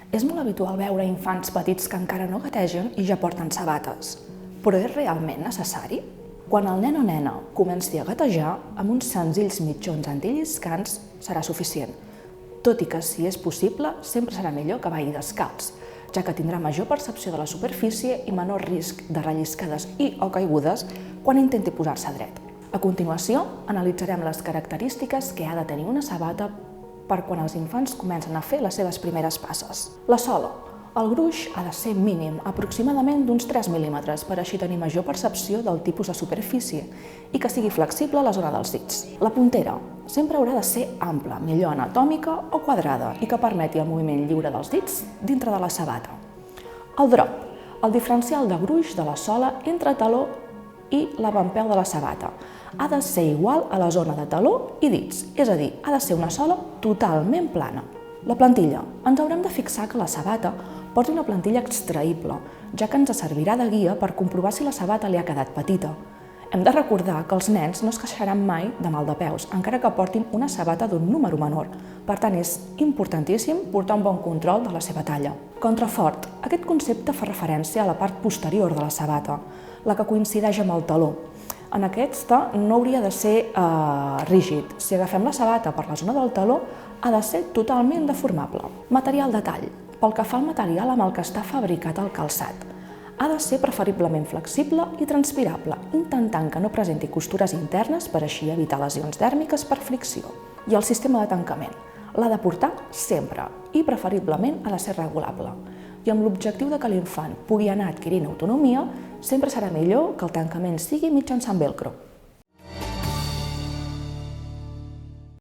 És molt habitual veure infants petits que encara no gategen i ja porten sabates. Però és realment necessari? Quan el nen o nena comenci a gatejar, amb uns senzills mitjons antilliscants serà suficient. Tot i que, si és possible, sempre serà millor que balli descalç, ja que tindrà major percepció de la superfície i menor risc de relliscades o caigudes quan intenti posar-se dret. A continuació, analitzarem les característiques que ha de tenir una sabata per quan els infants comencen a fer les seves primeres passes. La sola. El gruix ha de ser mínim, aproximadament d'uns 3 mil·límetres, per així tenir major percepció del tipus de superfície i que sigui flexible a la zona dels dits. La puntera. Sempre haurà de ser ampla, millor anatòmica o quadrada, i que permeti el moviment lliure dels dits dintre de la sabata. El drop. El diferencial de gruix de la sola entre taló i l'avantpeu de la sabata. Ha de ser igual a la zona de taló i dits, és a dir, ha de ser una sola totalment plana. La plantilla. Ens haurem de fixar que la sabata porti una plantilla extraïble, ja que ens servirà de guia per comprovar si la sabata li ha quedat petita. Hem de recordar que els nens no es queixaran mai de mal de peus, encara que portin una sabata d'un número menor. Per tant, és importantíssim portar un bon control de la seva talla. Contrafort. Aquest concepte fa referència a la part posterior de la sabata, la que coincideix amb el taló. En aquesta no hauria de ser rígid. Si agafem la sabata per la zona del taló, ha de ser totalment deformable. Material de tall. Pel que fa al material amb el que està fabricat el calçat, ha de ser preferiblement flexible i transpirable, intentant que no presenti costures internes per així evitar lesions dèrmiques per fricció. I el sistema de tancament. L'ha de portar sempre i preferiblement ha de ser regulable. I amb l'objectiu de que l'infant pugui anar adquirint autonomia, sempre serà millor que el tancament sigui mitjançant velcro.